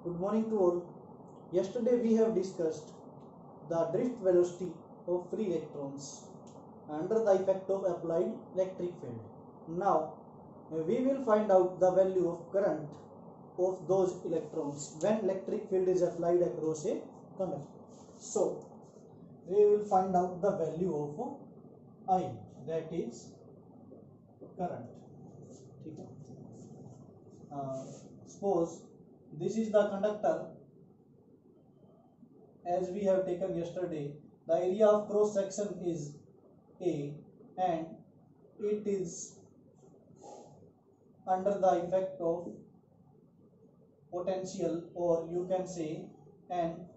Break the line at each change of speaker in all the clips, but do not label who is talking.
Good morning to all. Yesterday we have discussed the drift velocity of free electrons under the effect of applied electric field. Now we will find out the value of current of those electrons when electric field is applied across a conductor. So we will find out the value of I, that is current. ठीक है. Suppose this is the conductor as we have taken yesterday. The area of cross section is A and it is under the effect of potential, or you can say an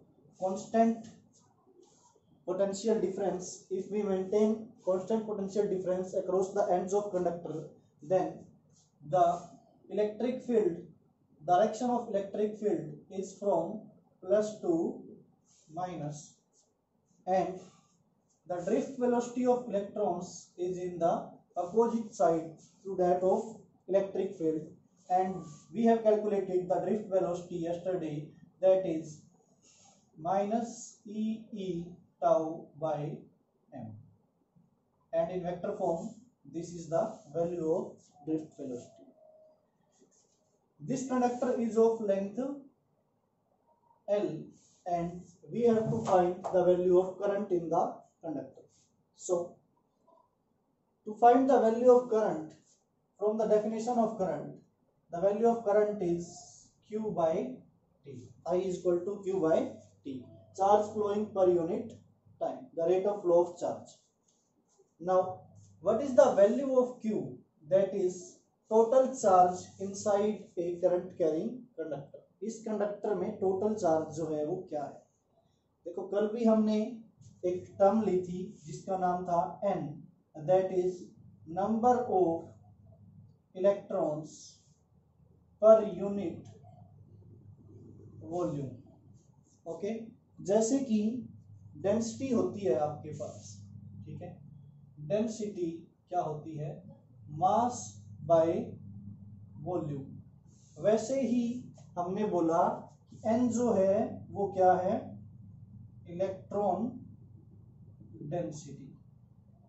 constant potential difference. If we maintain constant potential difference across the ends of conductor, then the electric field, direction of electric field is from plus to minus, and the drift velocity of electrons is in the opposite side to that of electric field, and we have calculated the drift velocity yesterday, that is minus E tau by m, and in vector form this is the value of drift velocity. This conductor is of length L and we have to find the value of current in the conductor. So to find the value of current, from the definition of current, the value of current is Q by T. I is equal to Q by T, charge flowing per unit time, the rate of flow of charge. Now what is the value of Q? That is total charge inside a current carrying conductor. इस conductor में total charge जो है वो क्या है. देखो कल भी हमने एक टर्म ली थी जिसका नाम था N, that is number of electrons per unit volume. Okay, जैसे कि डेंसिटी होती है आपके पास, ठीक है, डेंसिटी क्या होती है, मास बाय वॉल्यूम. वैसे ही हमने बोला कि N जो है वो क्या है, electron density.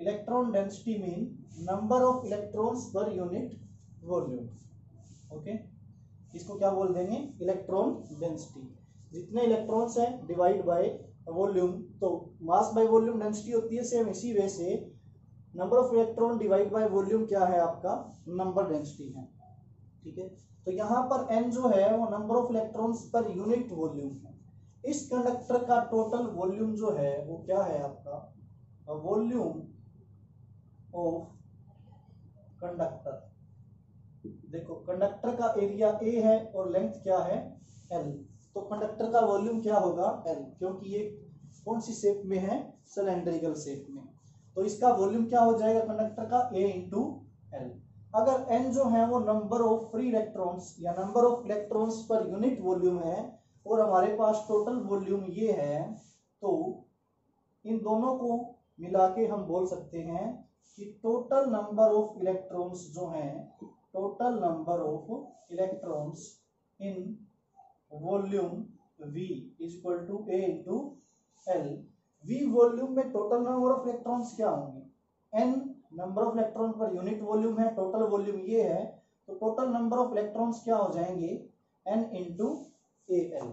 Electron density mean number of electrons per unit volume. Okay, इसको क्या बोल देंगे, इलेक्ट्रॉन डेंसिटी. जितने इलेक्ट्रॉन्स हैं डिवाइड बाय वॉल्यूम, तो मास बाय वॉल्यूम डेंसिटी होती है. सेम इसी वे से number of electron divide by volume क्या है आपका, नंबर डेंसिटी है. ठीक है, तो यहाँ पर N जो है वो number of electrons per unit volume है. इस कंडक्टर का टोटल वॉल्यूम जो है वो क्या है आपका, वॉल्यूम ऑफ कंडक्टर. देखो कंडक्टर का एरिया A है और लेंथ क्या है L, तो कंडक्टर का वॉल्यूम क्या होगा L, क्योंकि ये कौन सी शेप में है, सिलेंड्रिकल शेप में. तो इसका वॉल्यूम क्या हो जाएगा कंडक्टर का, A इंटू L. अगर N जो है वो नंबर ऑफ फ्री इलेक्ट्रॉन्स या number of electrons per unit volume है और हमारे पास टोटल वॉल्यूम ये है, तो इन दोनों को मिला के हम बोल सकते हैं कि टोटल नंबर ऑफ इलेक्ट्रॉन्स जो हैं, total number of electrons in volume V is equal to A into L. V volume में टोटल नंबर ऑफ इलेक्ट्रॉन्स क्या होंगे, N number of electron per unit volume है, टोटल वॉल्यूम ये है, तो total number of electrons क्या हो जाएंगे, N इंटू AL.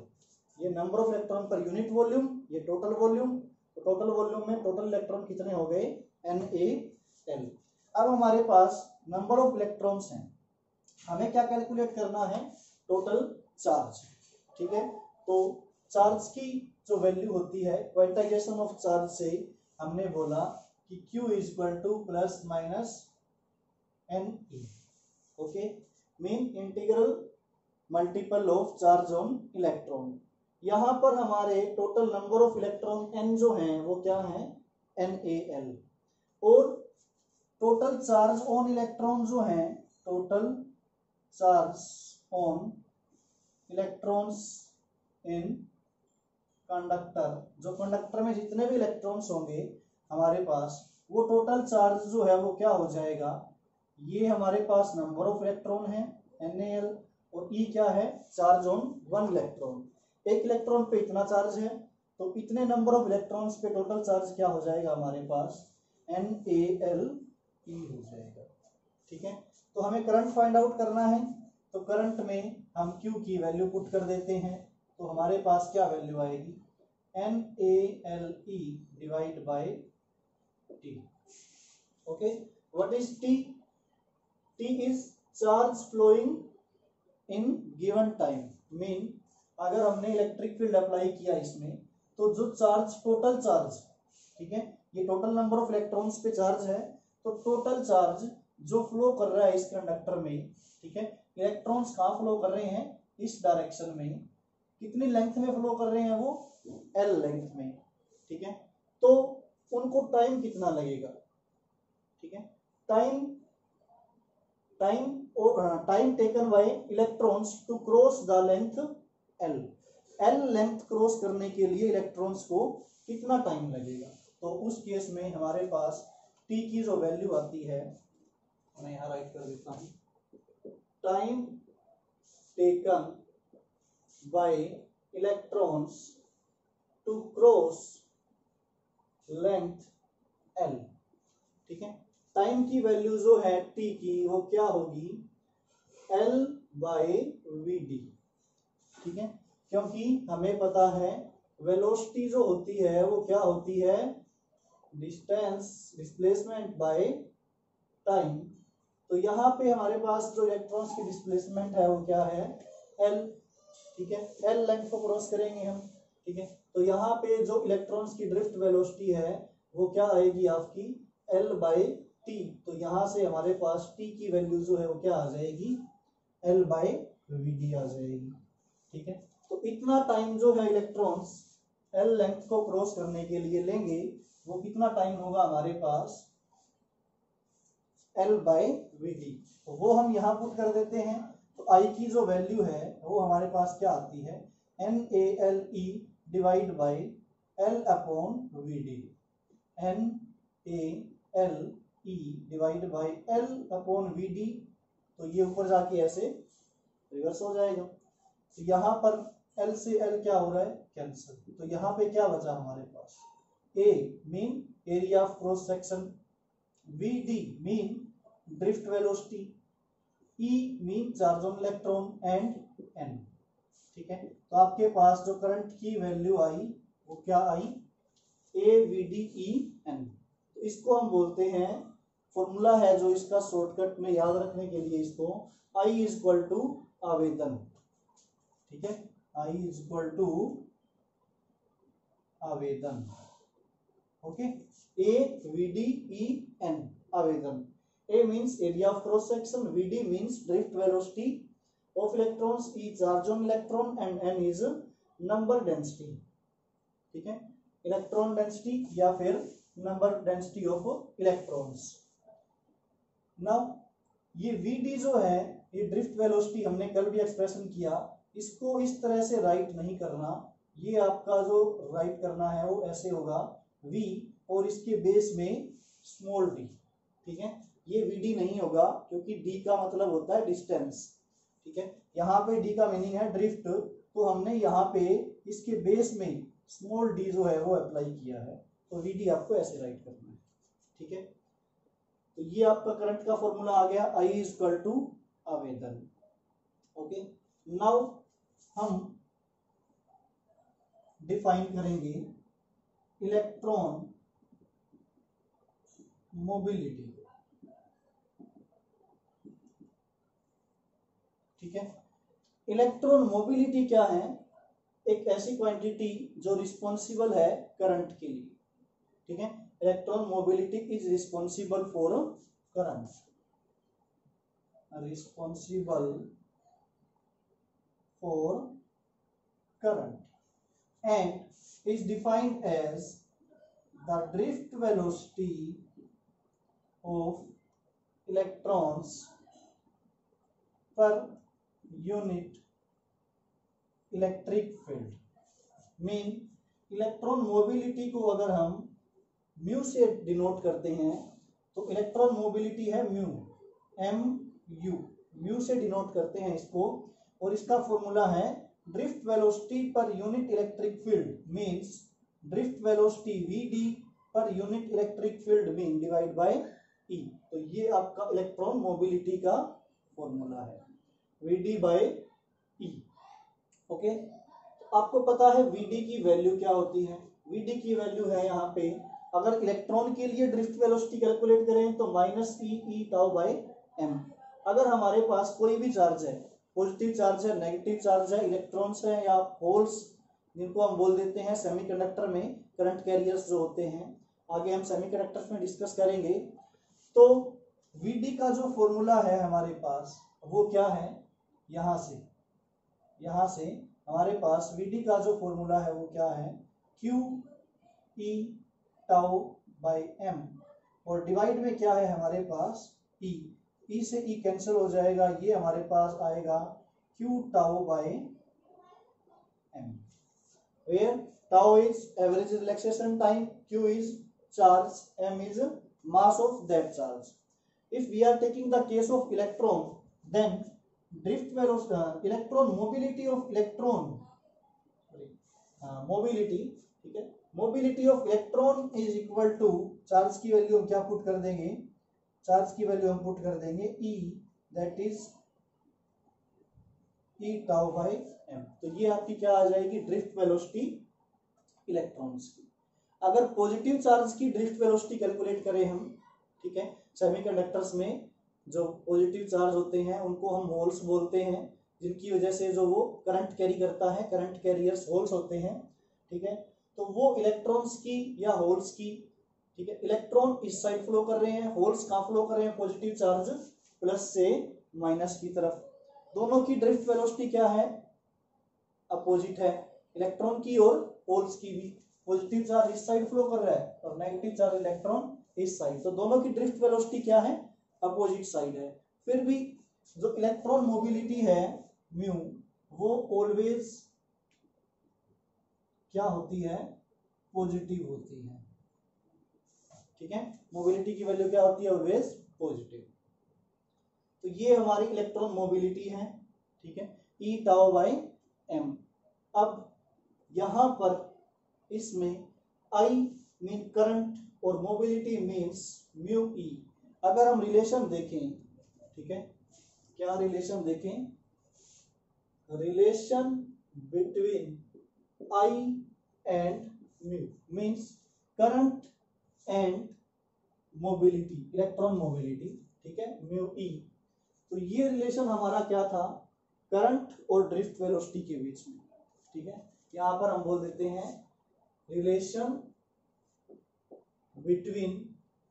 ये number of electron per unit volume, ये टोटल वॉल्यूम, तो टोटल वॉल्यूम में टोटल इलेक्ट्रॉन कितने हो गए, NaL. अब हमारे पास नंबर ऑफ इलेक्ट्रॉन्स हैं, हमें क्या कैलकुलेट करना है, टोटल चार्ज. ठीक है, तो चार्ज की जो वैल्यू होती है, क्वांटाइजेशन ऑफ चार्ज से हमने बोला कि Q is equal two plus minus NE. Okay, mean integral multiple of charge on electron. यहाँ पर हमारे total number of electron N जो हैं वो क्या है, NaL, और टोटल चार्ज ऑन इलेक्ट्रॉन जो हैं, total charge on electrons in conductor, जो कंडक्टर में जितने भी इलेक्ट्रॉन्स होंगे हमारे पास, वो टोटल चार्ज जो है वो क्या हो जाएगा, ये हमारे पास नंबर ऑफ इलेक्ट्रॉन है NaL, और ई क्या है, चार्ज ऑन वन इलेक्ट्रॉन। एक इलेक्ट्रॉन पे इतना चार्ज है, तो इतने नंबर ऑफ इलेक्ट्रॉन्स पे टोटल चार्ज क्या हो जाएगा हमारे पास, NaLe हो जाएगा। ठीक है, तो हमें करंट फाइंड आउट करना है, तो करंट में हम Q की वैल्यू पुट कर देते हैं, तो हमारे पास क्या वैल्यू आएगी, NaLe divide by T। Okay, what is T? T is charge flowing in given time. Mean अगर हमने इलेक्ट्रिक फील्ड अप्लाई किया इसमें, तो जो चार्ज, टोटल चार्ज, ठीक है, ये टोटल नंबर ऑफ इलेक्ट्रॉन्स पे चार्ज है, तो टोटल चार्ज जो फ्लो कर रहा है इस कंडक्टर में, ठीक है, इलेक्ट्रॉन्स कहाँ फ्लो कर रहे हैं, इस डायरेक्शन में, कितनी लेंथ में फ्लो कर रहे हैं वो, L लेंथ में। ठीक है, तो उनको टाइम कितना लगेगा, ठीक है, time taken by electrons to cross the length L length क्रॉस करने के लिए इलेक्ट्रॉन्स को कितना टाइम लगेगा। तो उस केस में हमारे पास T की जो वैल्यू आती है, मैं यहाँ राइट कर देता हूँ, time taken by electrons to cross length L। ठीक है, टाइम की वैल्यू जो है T की, वो क्या होगी, L/VD। ठीक है, क्योंकि हमें पता है वेलोसिटी जो होती है वो क्या होती है, डिस्टेंस, डिस्प्लेसमेंट बाय टाइम। तो यहाँ पे हमारे पास जो इलेक्ट्रॉन्स की डिस्प्लेसमेंट है वो क्या है, L। ठीक है, L लेंथ को क्रॉस करेंगे हम। ठीक है, तो यहाँ पे जो इलेक्ट्रॉन्स की ड्रिफ्ट वेलोसिटी है वो क्या आएगी आपकी, L/T। तो यहाँ से हमारे पास T की वैल्यू जो है वो क्या आ जाएगी, L/VD आ जाएगी। ठीक है, तो इतना टाइम जो है इलेक्ट्रॉन्स L लेंथ को क्रॉस करने के लिए लेंगे, वो कितना टाइम होगा हमारे पास, L/VD। तो वो हम यहाँ पुट कर देते हैं, तो I की जो वैल्यू है वो हमारे पास क्या आती है, NaLe divide bye L/VD। NaLe divide bye L/VD। तो ये ऊपर जाके ऐसे रिवर्स हो जाएगा, तो यहाँ पर L से L क्या हो रहा है, कैंसिल। तो यहाँ पे क्या बचा हमारे पास, A mean area of cross section, VD mean drift velocity, E mean charge on electron and N। ठीक है, तो आपके पास जो करंट की वैल्यू आई वो क्या आई, AVDEN। तो इसको हम बोलते हैं, फॉर्मूला है जो इसका शॉर्टकट में याद रखने के लिए, इसको I इज इक्वल टू आवेदन। ठीक है, I इज इक्वल टू आवेदन। ओके, AVDEN आवेदन। A means area of cross section, VD means drift velocity of electrons, E charge on electron and N is number density। ठीक है, electron density या फिर number density of electrons. Now ये VD जो है, ये drift velocity हमने कल भी एक्सप्रेशन किया, इसको इस तरह से राइट नहीं करना, ये आपका जो राइट करना है वो ऐसे होगा, V और इसके बेस में स्मॉल d। ठीक है, ये VD नहीं होगा क्योंकि D का मतलब होता है डिस्टेंस। ठीक है, यहाँ पे D का मीनिंग है ड्रिफ्ट, तो हमने यहाँ पे इसके बेस में स्मॉल d जो है वो अप्लाई किया है, तो VD आपको ऐसे राइट करना है। ठीक है, तो ये आपका करंट का फॉर्मूला आ गया, I इज इक्वल टू आवेदन। ओके, नाउ हम डिफाइन करेंगे इलेक्ट्रॉन मोबिलिटी। ठीक है, इलेक्ट्रॉन मोबिलिटी क्या है, एक ऐसी क्वांटिटी जो रिस्पॉन्सिबल है करंट के लिए। ठीक है, electron mobility is responsible for current, responsible for current and is defined as the drift velocity of electrons per unit electric field. Mean electron mobility को अगर हम म्यू से डिनोट करते हैं, तो इलेक्ट्रॉन मोबिलिटी है म्यू, MU, म्यू से denote करते हैं इसको, और इसका फॉर्मूला है drift velocity per unit electric field means drift velocity V D per unit electric field mean divide bye ई। तो ये आपका इलेक्ट्रॉन मोबिलिटी का फॉर्मूला है, वीडी बाय ई। ओके, आपको पता है वीडी की वैल्यू क्या होती है? वीडी की वैल्यू है यहाँ पे, अगर इलेक्ट्रॉन के लिए ड्रिफ्ट वेलोसिटी कैलकुलेट करें तो minus E tau by M. अगर हमारे पास कोई भी चार्ज है, पॉजिटिव चार्ज है, नेगेटिव चार्ज है, इलेक्ट्रॉन्स है या होल्स, जिनको हम बोल देते हैं सेमीकंडक्टर में करंट कैरियर्स जो होते हैं, आगे हम सेमीकंडक्टर्स में डिस्कस करेंगे। तो वीडी का जो फॉर्मूला है हमारे पास वो क्या है? यहाँ से हमारे पास वीडी का जो फॉर्मूला है वो क्या है? Q E tau by M, और डिवाइड में क्या है हमारे पास? ई से ई कैंसिल हो जाएगा, ये हमारे पास आएगा Q tau by M, where tau is average relaxation time, Q is charge, m is mass of that charge. If we are taking the case of electron, then drift velocity, electron mobility of electron, mobility, ठीक है, mobility of electron is equal to, charge की value हम क्या put कर देंगे? Charge की value हम put कर देंगे E, that is E tau by m। तो ये आपकी क्या आ जाएगी? ड्रिफ्ट वेलोसिटी इलेक्ट्रॉन्स की। अगर पॉजिटिव चार्ज की ड्रिफ्ट वेलोसिटी कैलकुलेट करें हम, ठीक है, सेमीकंडक्टर्स में जो पॉजिटिव चार्ज होते हैं उनको हम होल्स बोलते हैं, जिनकी वजह से जो वो करंट कैरी करता है, करंट कैरियर्स होल्स होते हैं, ठीक है। तो वो इलेक्ट्रॉन्स की या होल्स की, ठीक है, इलेक्ट्रॉन इस साइड फ्लो कर रहे हैं, होल्स कहाँ फ्लो कर रहे हैं? पॉजिटिव चार्ज प्लस से माइनस की तरफ। दोनों की ड्रिफ्ट वेलोसिटी क्या है? अपोजिट है, इलेक्ट्रॉन की और होल्स की भी। पॉजिटिव चार्ज इस साइड फ्लो कर रहा है और नेगेटिव चार्ज इलेक्ट्रॉन इस साइड, तो दोनों की ड्रिफ्ट वेलोसिटी क्या है? अपोजिट साइड है। फिर भी जो इलेक्ट्रॉन मोबिलिटी है म्यू, वो ऑलवेज क्या होती है? पॉजिटिव होती है, ठीक है, मोबिलिटी की वैल्यू क्या होती है? Always positive. तो ये हमारी इलेक्ट्रॉन मोबिलिटी है, ठीक है, ई टाउ बाय एम। अब यहां पर इसमें I मीन करंट और मोबिलिटी मीन्स म्यू ई। अगर हम रिलेशन देखें, ठीक है, क्या रिलेशन देखें? Relation between I and mu means current and mobility, electron mobility, ठीक है, म्यू ई। तो ये रिलेशन हमारा क्या था? करंट और ड्रिफ्ट वेलोसिटी के बीच में, ठीक है। यहां पर हम बोल देते हैं relation between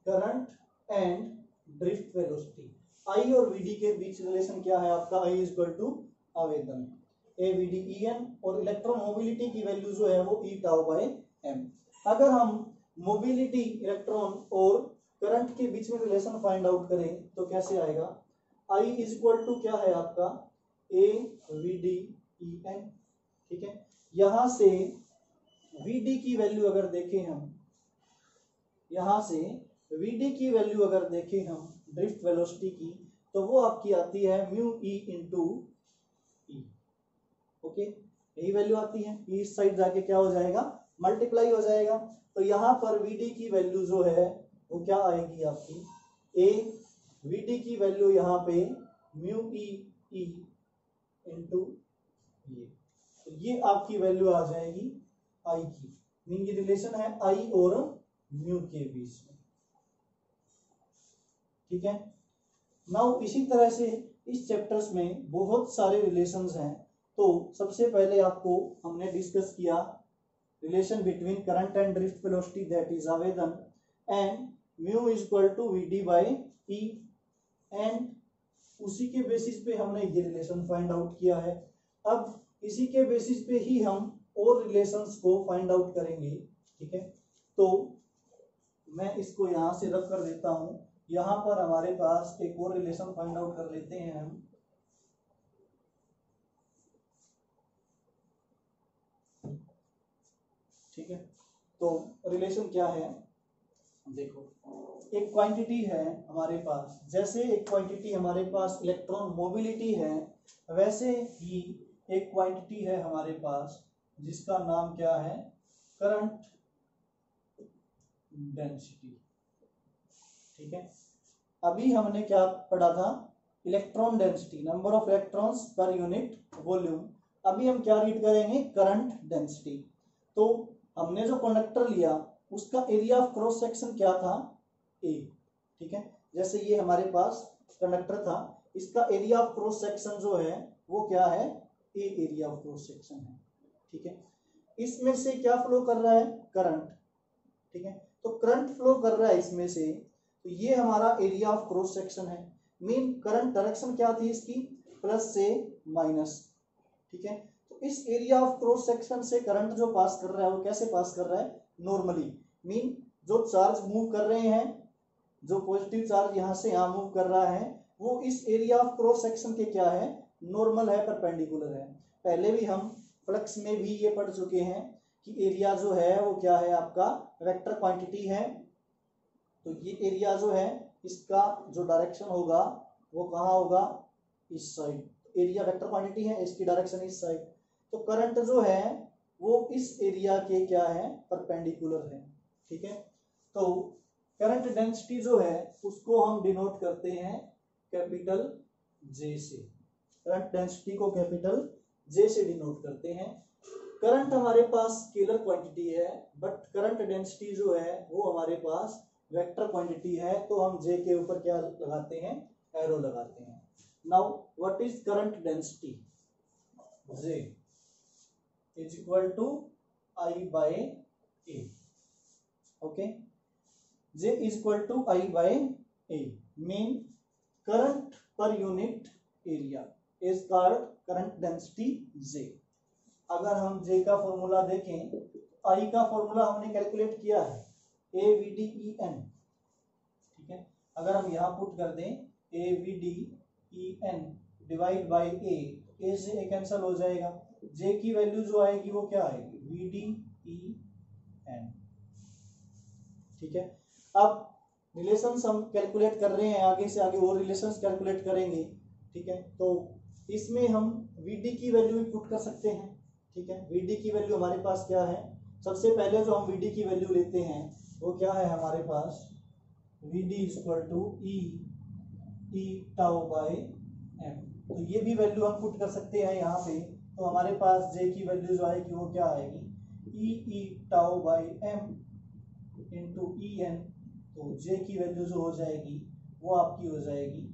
current and drift velocity. I और वीडी के बीच रिलेशन क्या है आपका? आई इज इक्वल टू आवेदन ए वीडी ई एन, और इलेक्ट्रॉन मोबिलिटी की वैल्यू जो है वो ई टाउ बाय एम। अगर हम मोबिलिटी इलेक्ट्रॉन और करंट के बीच में रिलेशन फाइंड आउट करें तो कैसे आएगा? आई इज इक्वल टू क्या है आपका? ए वीडी ई एन, ठीक है। यहां से वीडी की वैल्यू अगर देखें हम, यहां से वीडी की वैल्यू अगर देखें हम ड्रिफ्ट वेलोसिटी की, तो वो आपकी आती है म्यू ई इंटू ई। ओके, यही वैल्यू आती है। ई इस साइड जाके क्या हो जाएगा? मल्टीप्लाई हो जाएगा। तो यहाँ पर वीडी की वैल्यू जो है वो क्या आएगी आपकी? ए वीडी की वैल्यू यहाँ पे म्यू ई ई इंटू ये आपकी वैल्यू आ जाएगी आई की। मीन ये रिलेशन है आई और म्यू के बीच में, ठीक है। नाउ इसी तरह से इस चैप्टर्स में बहुत सारे रिलेशंस हैं। तो सबसे पहले आपको हमने डिस्कस किया relation between current and drift velocity, that is आवेदन, and mu is equal to VD by E, and उसी के बेसिस पे हमने ये रिलेशन फाइंड आउट किया है। अब इसी के बेसिस पे ही हम और रिलेशंस को फाइंड आउट करेंगे, ठीक है। तो मैं इसको यहां से रख कर देता हूं। यहां पर हमारे पास एक और रिलेशन फाइंड आउट कर लेते हैं हम। ठीक है, तो रिलेशन क्या है? देखो, एक क्वांटिटी है हमारे पास, जैसे एक क्वांटिटी हमारे पास इलेक्ट्रॉन मोबिलिटी है, वैसे ही एक क्वांटिटी है हमारे पास जिसका नाम क्या है, करंट डेंसिटी। ठीक है, अभी हमने क्या पढ़ा था, electron density, number of electrons per unit volume. अभी हम क्या रीड करेंगे, करंट डेंसिटी। तो हमने जो कंडक्टर लिया उसका एरिया ऑफ क्रॉस सेक्शन क्या था, ए। ठीक है, जैसे ये हमारे पास कंडक्टर था, इसका एरिया ऑफ क्रॉस सेक्शन जो है वो क्या है, A area of cross section है। ठीक है, इसमें से क्या फ्लो कर रहा है, करंट। ठीक है, तो करंट फ्लो कर रहा है इसमें से, तो ये हमारा एरिया ऑफ क्रॉस सेक्शन है। मीन करंट डायरेक्शन क्या थी इसकी, प्लस से माइनस। ठीक है, तो इस एरिया ऑफ क्रॉस सेक्शन से करंट जो पास कर रहा है वो कैसे पास कर रहा है, नॉर्मली। मीन जो चार्ज मूव कर रहे हैं, जो पॉजिटिव चार्ज यहाँ से यहाँ मूव कर रहा है, वो इस एरिया ऑफ क्रॉस सेक्शन के क्या है, नॉर्मल है, परपेंडिकुलर है। पहले भी हम फ्लक्स में भी ये पढ़ चुके हैं कि एरिया जो है वो क्या है, आपका वेक्टर क्वांटिटी है। तो ये एरिया जो है इसका जो डायरेक्शन होगा वो कहाँ होगा, इस साइड। एरिया वेक्टर क्वांटिटी है, इसकी डायरेक्शन इस साइड। तो करंट जो है वो इस एरिया के क्या है, परपेंडिकुलर है। ठीक है, तो करंट डेंसिटी जो है उसको हम डिनोट करते हैं कैपिटल जे से। करंट डेंसिटी को कैपिटल जे से डिनोट करते हैं। करंट हमारे पास स्केलर क्वांटिटी है, बट करंट डेंसिटी जो है वो हमारे पास वेक्टर क्वांटिटी है, तो हम जे के ऊपर क्या लगाते हैं, एरो लगाते हैं। Now what is current density, J is equal to I by A. Okay, J is equal to I by A, mean current per unit area is called current density J. अगर हम जे का formula देखें, आई का formula हमने calculate किया है, A V D E N. ठीक है, अगर हम यहाँ पुट कर दें A V D E N divide by A से ए कैंसल हो जाएगा। जे की वैल्यू जो आएगी वो क्या आएगी, वी डी ई एन। ठीक है, अब रिलेशंस हम कैलकुलेट कर रहे हैं, आगे से आगे और रिलेशंस कैलकुलेट करेंगे। ठीक है, तो इसमें हम वी डी की वैल्यू भी पुट कर सकते हैं। ठीक है, वी डी की वैल्यू हमारे पास क्या है, सबसे पहले जो हम वी डी की वैल्यू लेते हैं वो क्या है हमारे पास, V D is equal to E tau by M. तो ये भी वैल्यू हम पुट कर सकते हैं यहाँ पे। तो हमारे पास जे की वैल्यू जो आएगी वो क्या आएगी, E tau by M into E N. तो जे की वैल्यू जो हो जाएगी वो आपकी हो जाएगी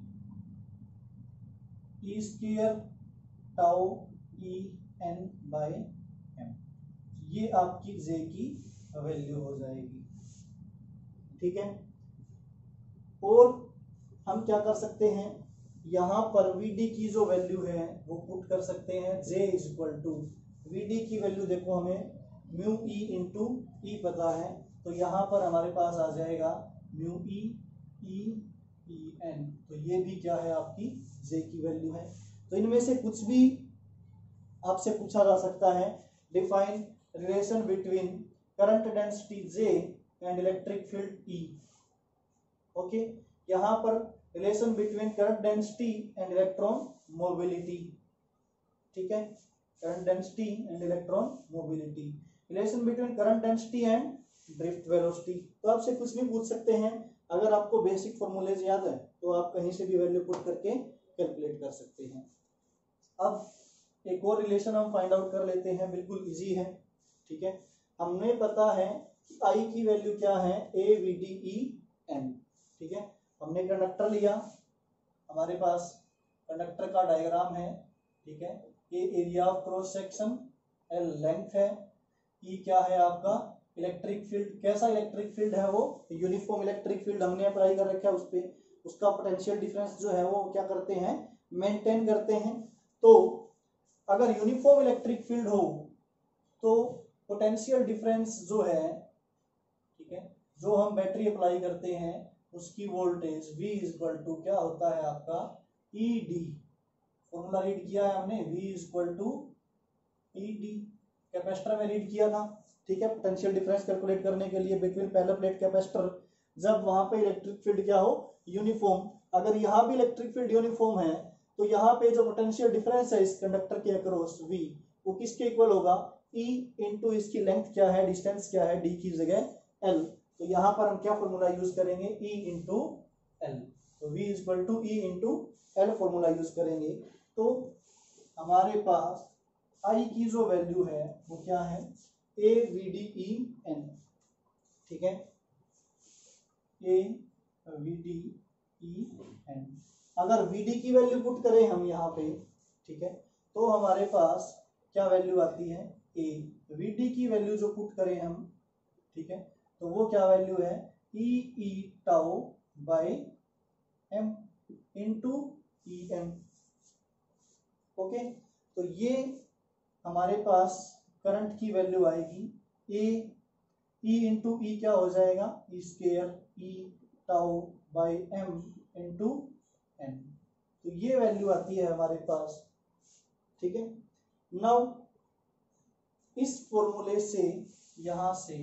E square tau E N by M. ये आपकी जे की वैल्यू हो जाएगी। ठीक है, और हम क्या कर सकते हैं, यहाँ पर वीडी की जो वैल्यू है वो पुट कर सकते हैं। जे इज इक्वल टू वीडी की वैल्यू देखो, हमें म्यू ई इंटू ई पता है, तो यहाँ पर हमारे पास आ जाएगा म्यू ई एन। तो ये भी क्या है, आपकी जे की वैल्यू है। तो इनमें से कुछ भी आपसे पूछा जा सकता है। Define relation between current density J and electric field E. Okay, यहाँ पर relation between current density and electron mobility. ठीक है, current density and electron mobility, relation between current density and drift velocity. तो आपसे कुछ भी पूछ सकते हैं, अगर आपको बेसिक फॉर्मूलेज याद है तो आप कहीं से भी वैल्यू पुट करके कैलकुलेट कर सकते हैं। अब एक और रिलेशन हम फाइंड आउट कर लेते हैं, बिल्कुल इजी है। ठीक है, हमें पता है कि आई की वैल्यू क्या है, A V D E N. ठीक है, हमने कंडक्टर लिया, हमारे पास कंडक्टर का डायग्राम है। ठीक है, A area of cross section, L length है, ई क्या है आपका इलेक्ट्रिक फील्ड। कैसा इलेक्ट्रिक फील्ड है, वो यूनिफॉर्म इलेक्ट्रिक फील्ड हमने अप्लाई कर रखा है उस पर, उसका पोटेंशियल डिफरेंस जो है वो क्या करते हैं, मेंटेन करते हैं। तो अगर यूनिफॉर्म इलेक्ट्रिक फील्ड हो तो पोटेंशियल डिफरेंस जो है, ठीक है, जो हम बैटरी अप्लाई करते हैं उसकी voltage V is equal to क्या होता है आपका ई डी। फॉर्मूला रीड किया है हमने, V is equal to E D, capacitor में रीड किया था। ठीक है, पोटेंशियल डिफरेंस कैलकुलेट करने के लिए बिटवीन पैरेलल प्लेट कैपेसिटर, जब वहां पे इलेक्ट्रिक फील्ड क्या हो, यूनिफॉर्म। अगर यहाँ भी इलेक्ट्रिक फील्ड यूनिफॉर्म है तो यहाँ पे जो पोटेंशियल डिफरेंस है इस कंडक्टर के अक्रॉस V, वो किसके इक्वल होगा, E इंटू इसकी लेंथ क्या है, डिस्टेंस क्या है, D की जगह L। तो यहाँ पर हम क्या फॉर्मूला यूज करेंगे, E इंटू L। तो V equal to E into L formula use करेंगे। तो हमारे पास I की जो वैल्यू है वो क्या है, AVDEN, ठीक है, AVDEN। अगर VD की वैल्यू पुट करें हम यहाँ पे, ठीक है, तो हमारे पास क्या वैल्यू आती है, A। VD की वैल्यू जो पुट करें हम, ठीक है, तो वो क्या वैल्यू है, E tau by M into EM। Okay, तो ये हमारे पास करंट की वैल्यू आएगी, E इंटू E क्या हो जाएगा, E square E tau by M into N। तो ये वैल्यू आती है हमारे पास, ठीक है। नाउ इस फॉर्मूले से यहां से,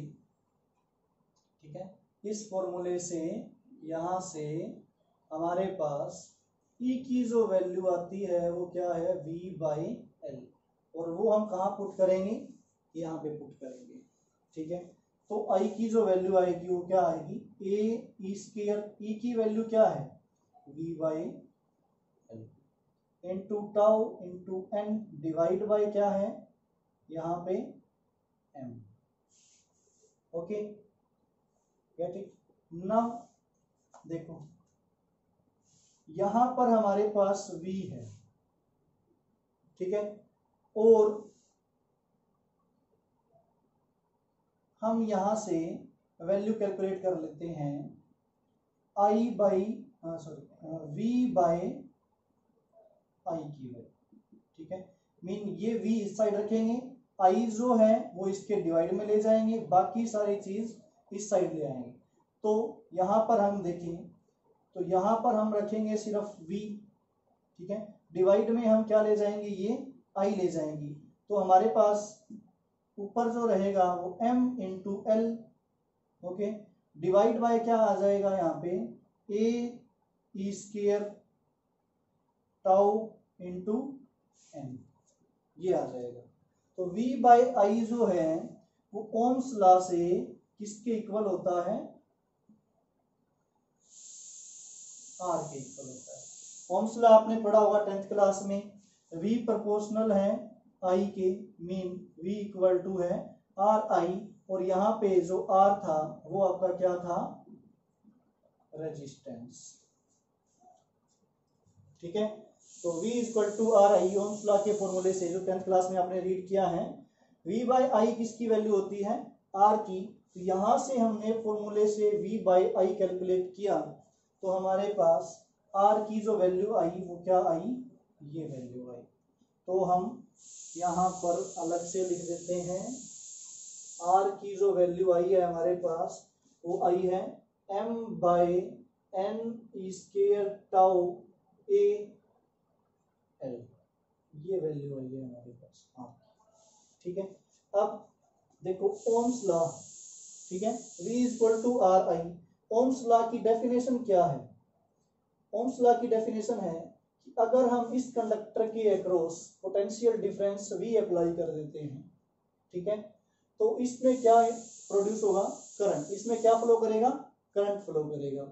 ठीक है, इस फॉर्मूले से यहां से हमारे पास E की जो वैल्यू आती है वो क्या है, V बाई L, और वो हम कहाँ पुट करेंगे, यहाँ पे पुट करेंगे, ठीक है। तो I की जो वैल्यू आएगी वो क्या आएगी, A E स्क्वायर, E की वैल्यू क्या है, V by L into tau into N divide by क्या है यहाँ पे M। Okay, get it. Now देखो यहां पर हमारे पास V है, ठीक है, और हम यहां से वैल्यू कैलकुलेट कर लेते हैं I by V by I की वैल्यू, ठीक है। मीन ये V इस साइड रखेंगे, I जो है वो इसके डिवाइड में ले जाएंगे, बाकी सारी चीज इस साइड ले आएंगे। तो यहां पर हम देखें तो यहाँ पर हम रखेंगे सिर्फ V, ठीक है, डिवाइड में हम क्या ले जाएंगे, ये I ले जाएंगे। तो हमारे पास ऊपर जो रहेगा वो M into L, okay, divide by क्या आ जाएगा यहाँ पे, A E square tau into N, ये आ जाएगा। तो V बाय I जो है वो ओम्स लॉ से किसके इक्वल होता है, R के इक्वल होता है। ओम्स लॉ आपने पढ़ा होगा 10th क्लास में, V प्रोपोर्शनल है I के, मीन V इक्वल टू है RI, और यहाँ पे जो R था वो आपका क्या था, रेजिस्टेंस, ठीक है। तो V equal to RI Ohm's law के फॉर्मूले से जो 10th क्लास में आपने रीड किया है, V बाई I किसकी वैल्यू होती है, R की। तो यहां से हमने फॉर्मूले से V बाई I कैलकुलेट किया, तो हमारे पास R की जो वैल्यू आई वो क्या आई, ये वैल्यू आई। तो हम यहाँ पर अलग से लिख देते हैं, R की जो वैल्यू आई है हमारे पास वो आई है M by N square tau A L, ये वैल्यू आई है हमारे पास, हाँ, ठीक है। अब देखो ओम्स लॉ, ठीक है, V equal to RI। Ohm's law की डेफिनेशन क्या है, ओम्स लॉ की डेफिनेशन है कि अगर हम इस कंडक्टर के across potential difference V apply कर देते हैं, ठीक है, तो इसमें क्या प्रोड्यूस होगा, करंट, इसमें क्या फ्लो करेगा, करंट फ्लो करेगा।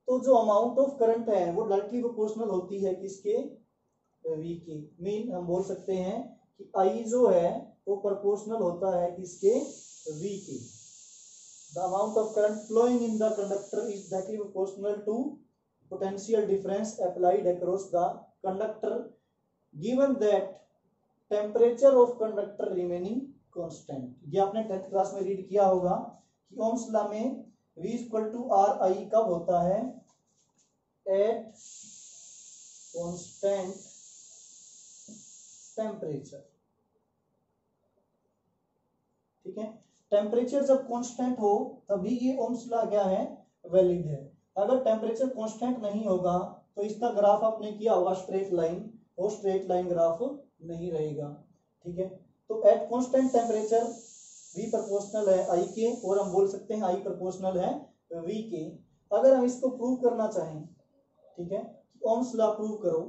तो जो अमाउंट ऑफ करंट है वो डायरेक्टली प्रोपोर्शनल होती है किसके, V की। मीन हम बोल सकते हैं कि I जो है वो प्रोपोर्शनल होता है किसके, V की। The amount of current flowing in the conductor is directly proportional to potential difference applied across the conductor, given that temperature of conductor remaining constant। ये आपने 10th क्लास में रीड किया होगा कि ओम्स लॉ में V equal to RI कब होता है, एट कांस्टेंट टेम्परेचर, ठीक है। टेम्परेचर जब कांस्टेंट हो तभी ये ओम्स लॉ क्या है, वैलिड है। अगर टेम्परेचर कांस्टेंट नहीं होगा तो इसका ग्राफ आपने किया होगा स्ट्रेट लाइन, वो स्ट्रेट लाइन ग्राफ नहीं रहेगा, ठीक है। तो at constant temperature V proportional है I के, और हम बोल सकते हैं I प्रोपोर्शनल है V के। अगर हम इसको प्रूव करना चाहें, ठीक है, ओम्स लॉ प्रूव करो,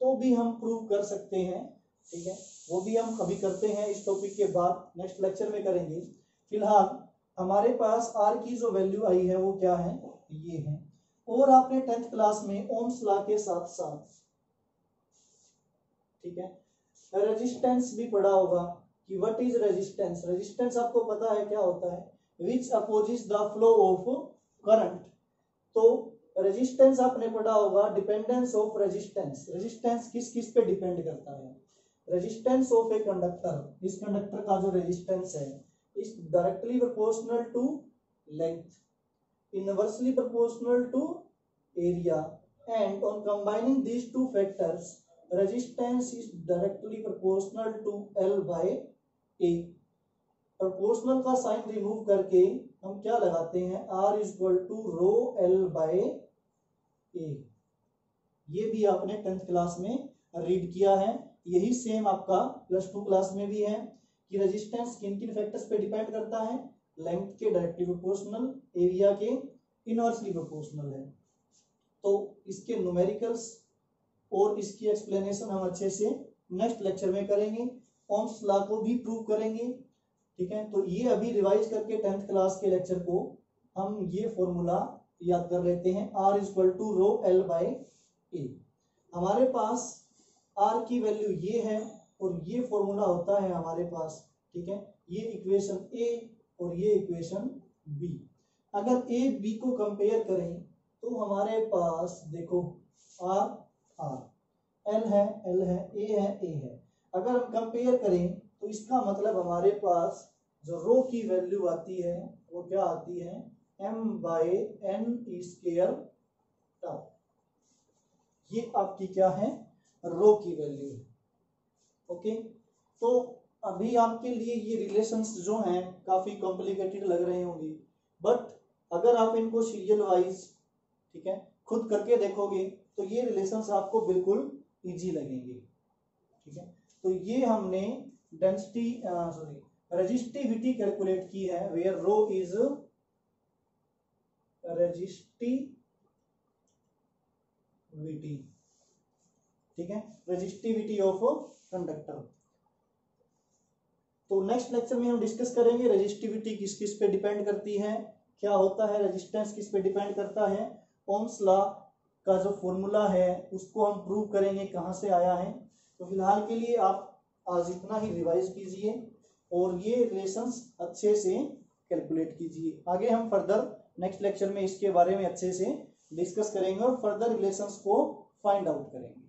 तो भी हम प्रूव कर सकते हैं, ठीक है, वो भी हम कभी करते हैं, इस टॉपिक के बाद नेक्स्ट लेक्चर में करेंगे। फिलहाल हमारे पास आर की जो वैल्यू आई है वो क्या है, ये है। और आपने 10th क्लास में ओम्स लॉ के साथ साथ, ठीक है, रेजिस्टेंस भी पढ़ा होगा कि व्हाट इज रेजिस्टेंस। रेजिस्टेंस आपको पता है क्या होता है, विच opposes the flow of current. तो रेजिस्टेंस आपने पढ़ा होगा, डिपेंडेंस ऑफ रेजिस्टेंस। रेजिस्टेंस किस किस पे डिपेंड करता है, रेजिस्टेंस ऑफ ए कंडक्टर, इस कंडक्टर का जो रेजिस्टेंस है is directly proportional to length, inversely proportional to area, and on combining these two factors resistance is directly proportional to L by A। Proportional का sign remove करके हम क्या लगाते हैं, R equal to rho L by A। ये भी आपने 10th class में रीड किया है। यही सेम आपका +2 क्लास में भी है कि रेजिस्टेंस किन किन फैक्टर्स पे डिपेंड करता है, लेंथ के डायरेक्टली प्रोपोर्शनल, एरिया के इनवर्सली प्रोपोर्शनल है। तो इसके न्यूमेरिकल्स और इसकी एक्सप्लेनेशन हम अच्छे से नेक्स्ट लेक्चर में करेंगे। ओम्स लॉ को भी प्रूव करेंगे, ठीक है। तो ये अभी रिवाइज करके 10th क्लास के लेक्चर को हम ये फॉर्मूला याद कर लेते हैं, R equal to rho L by A। हमारे पास R की वैल्यू ये है और ये फॉर्मूला होता है हमारे पास, ठीक है। ये इक्वेशन A और ये इक्वेशन B। अगर A B को कंपेयर करें तो हमारे पास देखो R R, L है L है, A है A है। अगर हम कंपेयर करें तो इसका मतलब हमारे पास जो रो की वैल्यू आती है वो क्या आती है, m by n square tau. ये आपकी क्या है, रो की वैल्यू है। ओके, तो अभी आपके लिए ये रिलेशंस जो हैं काफी कॉम्प्लिकेटेड लग रहे होंगे, बट अगर आप इनको सीरियल वाइज, ठीक है, खुद करके देखोगे तो ये रिलेशंस आपको बिल्कुल इजी लगेंगे, ठीक है। तो ये हमने डेंसिटी रेजिस्टिविटी कैलकुलेट की है, वेयर रो इज रेजिस्टिविटी, ठीक है, रेजिस्टिविटी ऑफ कंडक्टर। तो नेक्स्ट लेक्चर में हम डिस्कस करेंगे रेजिस्टिविटी किस किस पे डिपेंड करती है, क्या होता है, रेजिस्टेंस किस पे डिपेंड करता है, ओम्स लॉ का जो फॉर्मूला है उसको हम प्रूव करेंगे कहाँ से आया है। तो फिलहाल के लिए आप आज इतना ही रिवाइज कीजिए और ये रिलेशंस अच्छे से कैलकुलेट कीजिए। आगे हम फर्दर नेक्स्ट लेक्चर में इसके बारे में अच्छे से डिस्कस करेंगे और फर्दर रिलेशंस को फाइंड आउट करेंगे।